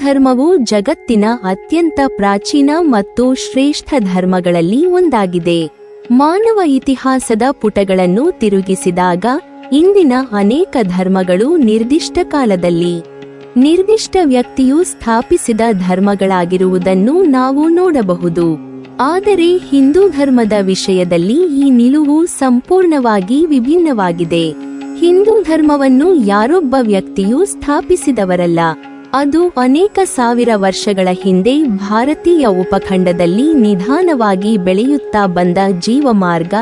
ಧರ್ಮವು ಜಗತ್ತಿನ ಅತ್ಯಂತ ಪ್ರಾಚೀನ ಮತ್ತು ಶ್ರೇಷ್ಠ ಧರ್ಮಗಳಲ್ಲಿ ಒಂದಾಗಿದೆ. ಮಾನವ ಇತಿಹಾಸದ ಪುಟಗಳನ್ನು ತಿರುಗಿಸಿದಾಗ ಇಂದಿನ ಅನೇಕ ಧರ್ಮಗಳು ನಿರ್ದಿಷ್ಟ ಕಾಲದಲ್ಲಿ ನಿರ್ದಿಷ್ಟ ವ್ಯಕ್ತಿಯು ಸ್ಥಾಪಿಸಿದ ಧರ್ಮಗಳಾಗಿರುವುದನ್ನು ನಾವು ನೋಡಬಹುದು. ಆದರೆ ಹಿಂದೂ ಧರ್ಮದ ವಿಷಯದಲ್ಲಿ ಈ ನಿಲುವು ಸಂಪೂರ್ಣವಾಗಿ ವಿಭಿನ್ನವಾಗಿದೆ. ಹಿಂದೂ ಧರ್ಮವನ್ನು ಯಾರೊಬ್ಬ ವ್ಯಕ್ತಿಯು ಸ್ಥಾಪಿಸಿದವರಲ್ಲ. ಅದು ಅನೇಕ ಸಾವಿರ ವರ್ಷಗಳ ಹಿಂದೆ ಭಾರತೀಯ ಉಪಖಂಡದಲ್ಲಿ ನಿಧಾನವಾಗಿ ಬೆಳೆಯುತ್ತಾ ಬಂದ ಜೀವಮಾರ್ಗ,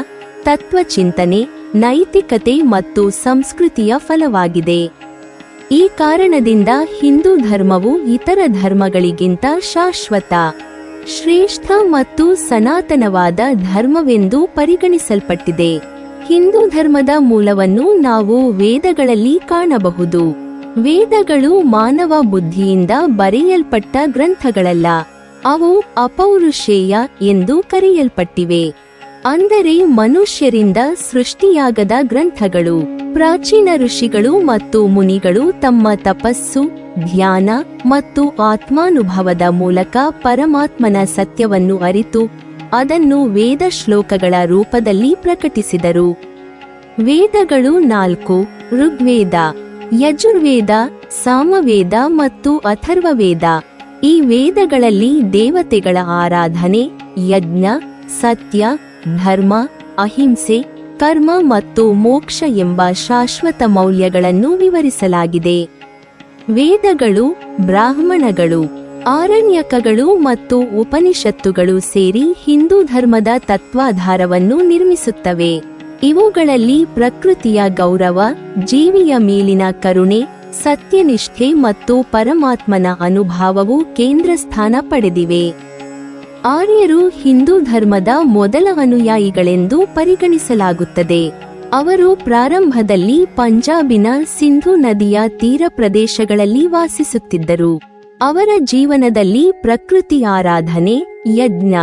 ತತ್ವಚಿಂತನೆ, ನೈತಿಕತೆ ಮತ್ತು ಸಂಸ್ಕೃತಿಯ ಫಲವಾಗಿದೆ. ಈ ಕಾರಣದಿಂದ ಹಿಂದೂ ಧರ್ಮವು ಇತರ ಧರ್ಮಗಳಿಗಿಂತ ಶಾಶ್ವತ, ಶ್ರೇಷ್ಠ ಮತ್ತು ಸನಾತನವಾದ ಧರ್ಮವೆಂದು ಪರಿಗಣಿಸಲ್ಪಟ್ಟಿದೆ. ಹಿಂದೂ ಧರ್ಮದ ಮೂಲವನ್ನು ನಾವು ವೇದಗಳಲ್ಲಿ ಕಾಣಬಹುದು. ವೇದಗಳು ಮಾನವ ಬುದ್ಧಿಯಿಂದ ಬರೆಯಲ್ಪಟ್ಟ ಗ್ರಂಥಗಳಲ್ಲ, ಅವು ಅಪೌರುಷೇಯ ಎಂದು ಕರೆಯಲ್ಪಟ್ಟಿವೆ, ಅಂದರೆ ಮನುಷ್ಯರಿಂದ ಸೃಷ್ಟಿಯಾಗದ ಗ್ರಂಥಗಳು. ಪ್ರಾಚೀನ ಋಷಿಗಳು ಮತ್ತು ಮುನಿಗಳು ತಮ್ಮ ತಪಸ್ಸು, ಧ್ಯಾನ ಮತ್ತು ಆತ್ಮಾನುಭವದ ಮೂಲಕ ಪರಮಾತ್ಮನ ಸತ್ಯವನ್ನು ಅರಿತು ಅದನ್ನು ವೇದ ಶ್ಲೋಕಗಳ ರೂಪದಲ್ಲಿ ಪ್ರಕಟಿಸಿದರು. ವೇದಗಳು 4: ಋಗ್ವೇದ, ಯಜುರ್ವೇದ, ಸಾಮವೇದ ಮತ್ತು ಅಥರ್ವವೇದ. ಈ ವೇದಗಳಲ್ಲಿ ದೇವತೆಗಳ ಆರಾಧನೆ, ಯಜ್ಞ, ಸತ್ಯ, ಧರ್ಮ, ಅಹಿಂಸೆ, ಕರ್ಮ ಮತ್ತು ಮೋಕ್ಷ ಎಂಬ ಶಾಶ್ವತ ಮೌಲ್ಯಗಳನ್ನು ವಿವರಿಸಲಾಗಿದೆ. ವೇದಗಳು, ಬ್ರಾಹ್ಮಣಗಳು, ಆರಣ್ಯಕಗಳು ಮತ್ತು ಉಪನಿಷತ್ತುಗಳು ಸೇರಿ ಹಿಂದೂ ಧರ್ಮದ ತತ್ವಾಧಾರವನ್ನು ನಿರ್ಮಿಸುತ್ತವೆ. ಇವುಗಳಲ್ಲಿ ಪ್ರಕೃತಿಯ ಗೌರವ, ಜೀವಿಯ ಮೇಲಿನ ಕರುಣೆ, ಸತ್ಯನಿಷ್ಠೆ ಮತ್ತು ಪರಮಾತ್ಮನ ಅನುಭವವು ಕೇಂದ್ರ ಸ್ಥಾನ ಪಡೆದಿವೆ. ಆರ್ಯರು ಹಿಂದೂ ಧರ್ಮದ ಮೊದಲ ಅನುಯಾಯಿಗಳೆಂದು ಪರಿಗಣಿಸಲಾಗುತ್ತದೆ. ಅವರು ಪ್ರಾರಂಭದಲ್ಲಿ ಪಂಜಾಬಿನ ಸಿಂಧೂ ನದಿಯ ತೀರ ಪ್ರದೇಶಗಳಲ್ಲಿ ವಾಸಿಸುತ್ತಿದ್ದರು. ಅವರ ಜೀವನದಲ್ಲಿ ಪ್ರಕೃತಿ ಆರಾಧನೆ, ಯಜ್ಞ,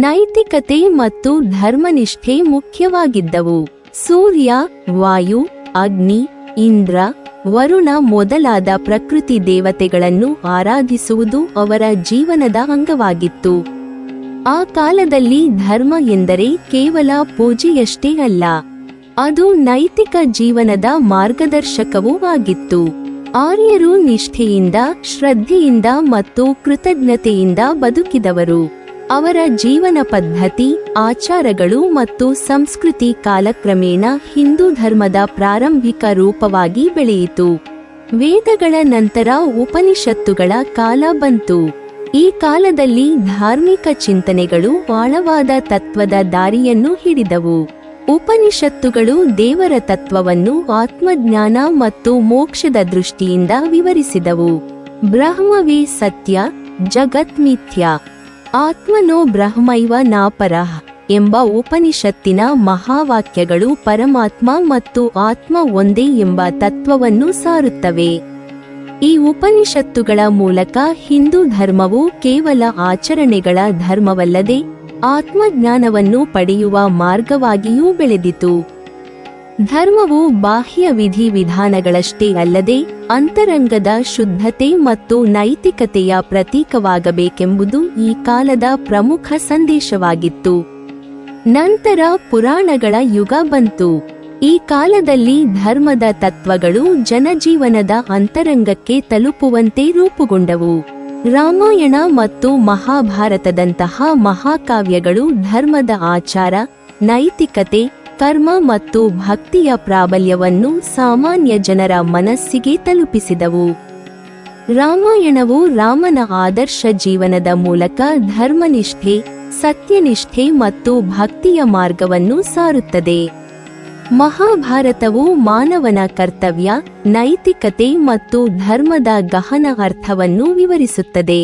ನೈತಿಕತೆ ಮತ್ತು ಧರ್ಮನಿಷ್ಠೆ ಮುಖ್ಯವಾಗಿದ್ದವು. ಸೂರ್ಯ, ವಾಯು, ಅಗ್ನಿ, ಇಂದ್ರ, ವರುಣ ಮೊದಲಾದ ಪ್ರಕೃತಿ ದೇವತೆಗಳನ್ನು ಆರಾಧಿಸುವುದು ಅವರ ಜೀವನದ ಅಂಗವಾಗಿತ್ತು. ಆ ಕಾಲದಲ್ಲಿ ಧರ್ಮ ಎಂದರೆ ಕೇವಲ ಪೂಜೆಯಷ್ಟೇ ಅಲ್ಲ, ಅದು ನೈತಿಕ ಜೀವನದ ಮಾರ್ಗದರ್ಶಕವೂ ಆಗಿತ್ತು. ಆರ್ಯರು ನಿಷ್ಠೆಯಿಂದ, ಶ್ರದ್ಧೆಯಿಂದ ಮತ್ತು ಕೃತಜ್ಞತೆಯಿಂದ ಬದುಕಿದವರು. ಅವರ ಜೀವನ ಪದ್ಧತಿ, ಆಚಾರಗಳು ಮತ್ತು ಸಂಸ್ಕೃತಿ ಕಾಲಕ್ರಮೇಣ ಹಿಂದೂ ಧರ್ಮದ ಪ್ರಾರಂಭಿಕ ರೂಪವಾಗಿ ಬೆಳೆಯಿತು. ವೇದಗಳ ನಂತರ ಉಪನಿಷತ್ತುಗಳ ಕಾಲ ಬಂತು. ಈ ಕಾಲದಲ್ಲಿ ಧಾರ್ಮಿಕ ಚಿಂತನೆಗಳು ಆಳವಾದ ತತ್ವದ ದಾರಿಯನ್ನು ಹಿಡಿದವು. ಉಪನಿಷತ್ತುಗಳು ದೇವರ ತತ್ವವನ್ನು ಆತ್ಮಜ್ಞಾನ ಮತ್ತು ಮೋಕ್ಷದ ದೃಷ್ಟಿಯಿಂದ ವಿವರಿಸಿದವು. ಬ್ರಹ್ಮವೇ ಸತ್ಯ, ಜಗತ್ ಮಿಥ್ಯ, ಆತ್ಮನೋ ಬ್ರಹ್ಮೈವ ನಾಪರಃ ಎಂಬ ಉಪನಿಷತ್ತಿನ ಮಹಾವಾಕ್ಯಗಳು ಪರಮಾತ್ಮ ಮತ್ತು ಆತ್ಮ ಒಂದೇ ಎಂಬ ತತ್ವವನ್ನು ಸಾರುತ್ತವೆ. ಈ ಉಪನಿಷತ್ತುಗಳ ಮೂಲಕ ಹಿಂದೂ ಧರ್ಮವು ಕೇವಲ ಆಚರಣೆಗಳ ಧರ್ಮವಲ್ಲದೆ ಆತ್ಮಜ್ಞಾನವನ್ನು ಪಡೆಯುವ ಮಾರ್ಗವಾಗಿಯೂ ಬೆಳೆದಿತು. ಧರ್ಮವು ಬಾಹ್ಯ ವಿಧಿವಿಧಾನಗಳಷ್ಟೇ ಅಲ್ಲದೆ ಅಂತರಂಗದ ಶುದ್ಧತೆ ಮತ್ತು ನೈತಿಕತೆಯ ಪ್ರತೀಕವಾಗಬೇಕೆಂಬುದು ಈ ಕಾಲದ ಪ್ರಮುಖ ಸಂದೇಶವಾಗಿತ್ತು. ನಂತರ ಪುರಾಣಗಳ ಯುಗ ಬಂತು. ಈ ಕಾಲದಲ್ಲಿ ಧರ್ಮದ ತತ್ವಗಳು ಜನಜೀವನದ ಅಂತರಂಗಕ್ಕೆ ತಲುಪುವಂತೆ ರೂಪುಗೊಂಡವು. ರಾಮಾಯಣ ಮತ್ತು ಮಹಾಭಾರತದಂತಹ ಮಹಾಕಾವ್ಯಗಳು ಧರ್ಮದ ಆಚಾರ, ನೈತಿಕತೆ, ಕರ್ಮ ಮತ್ತು ಭಕ್ತಿಯ ಪ್ರಾಬಲ್ಯವನ್ನು ಸಾಮಾನ್ಯ ಜನರ ಮನಸ್ಸಿಗೆ ತಲುಪಿಸಿದವು. ರಾಮಾಯಣವು ರಾಮನ ಆದರ್ಶ ಜೀವನದ ಮೂಲಕ ಧರ್ಮನಿಷ್ಠೆ, ಸತ್ಯನಿಷ್ಠೆ ಮತ್ತು ಭಕ್ತಿಯ ಮಾರ್ಗವನ್ನು ಸಾರುತ್ತದೆ. ಮಹಾಭಾರತವು ಮಾನವನ ಕರ್ತವ್ಯ, ನೈತಿಕತೆ ಮತ್ತು ಧರ್ಮದ ಗಹನ ಅರ್ಥವನ್ನು ವಿವರಿಸುತ್ತದೆ.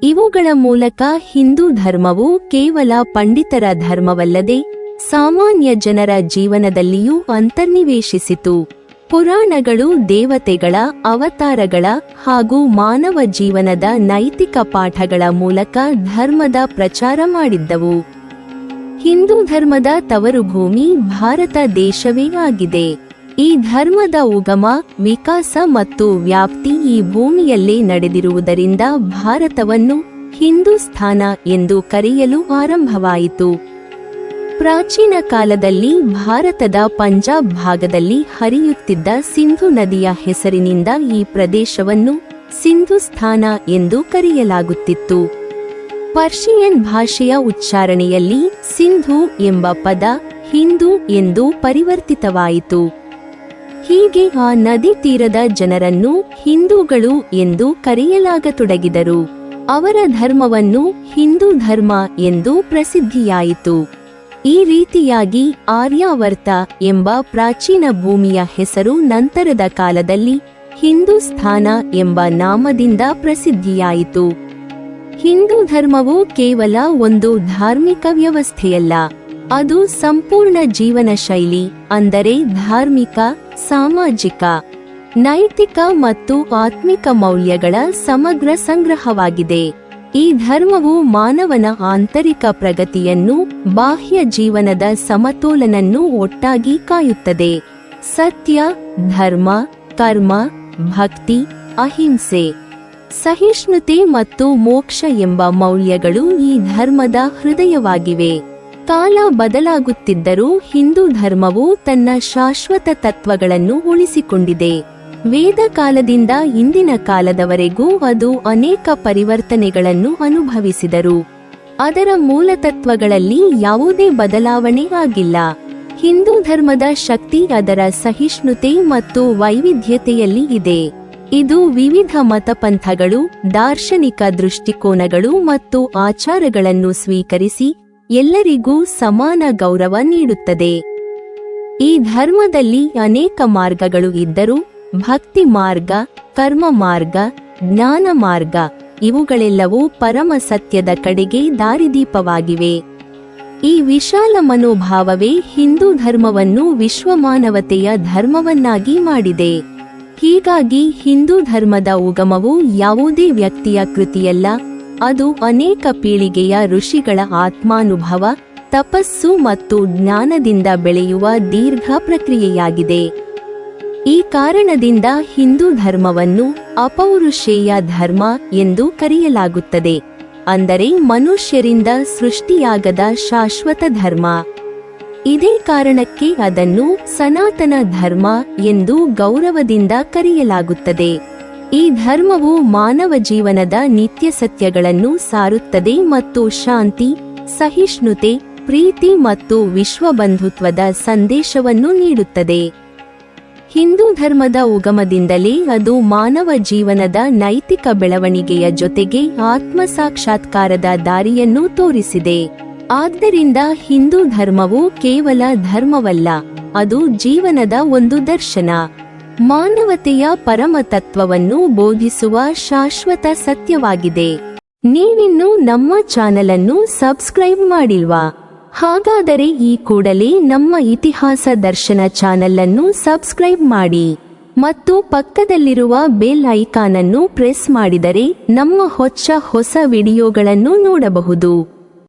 ಇವುಗಳ ಮೂಲಕ ಹಿಂದೂ ಧರ್ಮವು ಕೇವಲ ಪಂಡಿತರ ಧರ್ಮವಲ್ಲದೆ ಸಾಮಾನ್ಯ ಜನರ ಜೀವನದಲ್ಲಿಯೂ ಅಂತರ್ನಿವೇಶಿಸಿತು. ಪುರಾಣಗಳು ದೇವತೆಗಳ, ಅವತಾರಗಳ ಹಾಗೂ ಮಾನವ ಜೀವನದ ನೈತಿಕ ಪಾಠಗಳ ಮೂಲಕ ಧರ್ಮದ ಪ್ರಚಾರ ಮಾಡಿದ್ದವು. ಹಿಂದೂ ಧರ್ಮದ ತವರುಭೂಮಿ ಭಾರತ ದೇಶವೇ ಆಗಿದೆ. ಈ ಧರ್ಮದ ಉಗಮ, ವಿಕಾಸ ಮತ್ತು ವ್ಯಾಪ್ತಿ ಈ ಭೂಮಿಯಲ್ಲೇ ನಡೆದಿರುವುದರಿಂದ ಭಾರತವನ್ನು ಹಿಂದೂಸ್ಥಾನ ಎಂದು ಕರೆಯಲು ಆರಂಭವಾಯಿತು. ಪ್ರಾಚೀನ ಕಾಲದಲ್ಲಿ ಭಾರತದ ಪಂಜಾಬ್ ಭಾಗದಲ್ಲಿ ಹರಿಯುತ್ತಿದ್ದ ಸಿಂಧು ನದಿಯ ಹೆಸರಿನಿಂದ ಈ ಪ್ರದೇಶವನ್ನು ಸಿಂಧುಸ್ಥಾನ ಎಂದು ಕರೆಯಲಾಗುತ್ತಿತ್ತು. ಪರ್ಷಿಯನ್ ಭಾಷೆಯ ಉಚ್ಚಾರಣೆಯಲ್ಲಿ ಸಿಂಧು ಎಂಬ ಪದ ಹಿಂದೂ ಎಂದು ಪರಿವರ್ತಿತವಾಯಿತು. ಹೀಗೆ ಆ ನದಿ ತೀರದ ಜನರನ್ನು ಹಿಂದೂಗಳು ಎಂದು ಕರೆಯಲಾಗತೊಡಗಿದರು. ಅವರ ಧರ್ಮವನ್ನು ಹಿಂದೂ ಧರ್ಮ ಎಂದು ಪ್ರಸಿದ್ಧಿಯಾಯಿತು. ಈ ರೀತಿಯಾಗಿ ಆರ್ಯಾವರ್ತ ಎಂಬ ಪ್ರಾಚೀನ ಭೂಮಿಯ ಹೆಸರು ನಂತರದ ಕಾಲದಲ್ಲಿ ಹಿಂದೂಸ್ಥಾನ ಎಂಬ ನಾಮದಿಂದ ಪ್ರಸಿದ್ಧಿಯಾಯಿತು. ಹಿಂದೂ ಧರ್ಮವು ಕೇವಲ ಒಂದು ಧಾರ್ಮಿಕ ವ್ಯವಸ್ಥೆಯಲ್ಲ, ಅದು ಸಂಪೂರ್ಣ ಜೀವನ ಶೈಲಿ, ಅಂದರೆ ಧಾರ್ಮಿಕ, ಸಾಮಾಜಿಕ, ನೈತಿಕ ಮತ್ತು ಆತ್ಮಿಕ ಮೌಲ್ಯಗಳ ಸಮಗ್ರ ಸಂಗ್ರಹವಾಗಿದೆ. ಈ ಧರ್ಮವು ಮಾನವನ ಆಂತರಿಕ ಪ್ರಗತಿಯನ್ನು, ಬಾಹ್ಯ ಜೀವನದ ಸಮತೋಲನನ್ನು ಒಟ್ಟಾಗಿ ಕಾಯುತ್ತದೆ. ಸತ್ಯ, ಧರ್ಮ, ಕರ್ಮ, ಭಕ್ತಿ, ಅಹಿಂಸೆ, ಸಹಿಷ್ಣುತೆ ಮತ್ತು ಮೋಕ್ಷ ಎಂಬ ಮೌಲ್ಯಗಳು ಈ ಧರ್ಮದ ಹೃದಯವಾಗಿವೆ. ಕಾಲ ಬದಲಾಗುತ್ತಿದ್ದರೂ ಹಿಂದೂ ಧರ್ಮವು ತನ್ನ ಶಾಶ್ವತ ತತ್ವಗಳನ್ನು ಉಳಿಸಿಕೊಂಡಿದೆ. ವೇದ ಕಾಲದಿಂದ ಇಂದಿನ ಕಾಲದವರೆಗೂ ಅದು ಅನೇಕ ಪರಿವರ್ತನೆಗಳನ್ನು ಅನುಭವಿಸಿದರು. ಅದರ ಮೂಲತತ್ವಗಳಲ್ಲಿ ಯಾವುದೇ ಬದಲಾವಣೆ ಆಗಿಲ್ಲ. ಹಿಂದೂ ಧರ್ಮದ ಶಕ್ತಿ ಅದರ ಸಹಿಷ್ಣುತೆ ಮತ್ತು ವೈವಿಧ್ಯತೆಯಲ್ಲಿ ಇದೆ. ಇದು ವಿವಿಧ ಮತಪಂಥಗಳು, ದಾರ್ಶನಿಕ ದೃಷ್ಟಿಕೋನಗಳು ಮತ್ತು ಆಚಾರಗಳನ್ನು ಸ್ವೀಕರಿಸಿ ಎಲ್ಲರಿಗೂ ಸಮಾನ ಗೌರವ ನೀಡುತ್ತದೆ. ಈ ಧರ್ಮದಲ್ಲಿ ಅನೇಕ ಮಾರ್ಗಗಳು ಇದ್ದರೂ ಭಕ್ತಿ ಮಾರ್ಗ, ಕರ್ಮ ಮಾರ್ಗ, ಜ್ಞಾನ ಮಾರ್ಗ ಇವುಗಳೆಲ್ಲವೂ ಪರಮ ಸತ್ಯದ ಕಡೆಗೆ ದಾರಿದೀಪವಾಗಿವೆ. ಈ ವಿಶಾಲ ಮನೋಭಾವವೇ ಹಿಂದೂ ಧರ್ಮವನ್ನು ವಿಶ್ವಮಾನವತೆಯ ಧರ್ಮವನ್ನಾಗಿ ಮಾಡಿದೆ. ಹೀಗಾಗಿ ಹಿಂದೂ ಧರ್ಮದ ಉಗಮವು ಯಾವುದೇ ವ್ಯಕ್ತಿಯ ಕೃತಿಯಲ್ಲ, ಅದು ಅನೇಕ ಪೀಳಿಗೆಯ ಋಷಿಗಳ ಆತ್ಮಾನುಭವ, ತಪಸ್ಸು ಮತ್ತು ಜ್ಞಾನದಿಂದ ಬೆಳೆಯುವ ದೀರ್ಘ ಪ್ರಕ್ರಿಯೆಯಾಗಿದೆ. ಈ ಕಾರಣದಿಂದ ಹಿಂದೂ ಧರ್ಮವನ್ನು ಅಪೌರುಷೇಯ ಧರ್ಮ ಎಂದು ಕರೆಯಲಾಗುತ್ತದೆ, ಅಂದರೆ ಮನುಷ್ಯರಿಂದ ಸೃಷ್ಟಿಯಾಗದ ಶಾಶ್ವತ ಧರ್ಮ. ಇದೇ ಕಾರಣಕ್ಕೆ ಅದನ್ನು ಸನಾತನ ಧರ್ಮ ಎಂದು ಗೌರವದಿಂದ ಕರೆಯಲಾಗುತ್ತದೆ. ಈ ಧರ್ಮವು ಮಾನವ ಜೀವನದ ನಿತ್ಯ ಸತ್ಯಗಳನ್ನು ಸಾರುತ್ತದೆ ಮತ್ತು ಶಾಂತಿ, ಸಹಿಷ್ಣುತೆ, ಪ್ರೀತಿ ಮತ್ತು ವಿಶ್ವಬಂಧುತ್ವದ ಸಂದೇಶವನ್ನು ನೀಡುತ್ತದೆ. ಹಿಂದೂ ಧರ್ಮದ ಉಗಮದಿಂದಲೇ ಅದು ಮಾನವ ಜೀವನದ ನೈತಿಕ ಬೆಳವಣಿಗೆಯ ಜೊತೆಗೆ ಆತ್ಮ ಸಾಕ್ಷಾತ್ಕಾರದ ದಾರಿಯನ್ನು ತೋರಿಸಿದೆ. ಆದ್ದರಿಂದ ಹಿಂದೂ ಧರ್ಮವು ಕೇವಲ ಧರ್ಮವಲ್ಲ, ಅದು ಜೀವನದ ಒಂದು ದರ್ಶನ, ಮಾನವತೆಯ ಪರಮ ತತ್ವವನ್ನು ಬೋಧಿಸುವ ಶಾಶ್ವತ ಸತ್ಯವಾಗಿದೆ. ನೀವಿನ್ನೂ ನಮ್ಮ ಚಾನೆಲ್ ಅನ್ನು ಸಬ್ಸ್ಕ್ರೈಬ್ ಮಾಡಿಲ್ವಾ? ಹಾಗಾದರೆ ಈ ಕೂಡಲೇ ನಮ್ಮ ಇತಿಹಾಸ ದರ್ಶನ ಚಾನೆಲ್ ಅನ್ನು ಸಬ್ಸ್ಕ್ರೈಬ್ ಮಾಡಿ ಮತ್ತು ಪಕ್ಕದಲ್ಲಿರುವ ಬೆಲ್ ಐಕಾನ್ ಅನ್ನು ಪ್ರೆಸ್ ಮಾಡಿದರೆ ನಮ್ಮ ಹೊಸ ವಿಡಿಯೋಗಳನ್ನು ನೋಡಬಹುದು.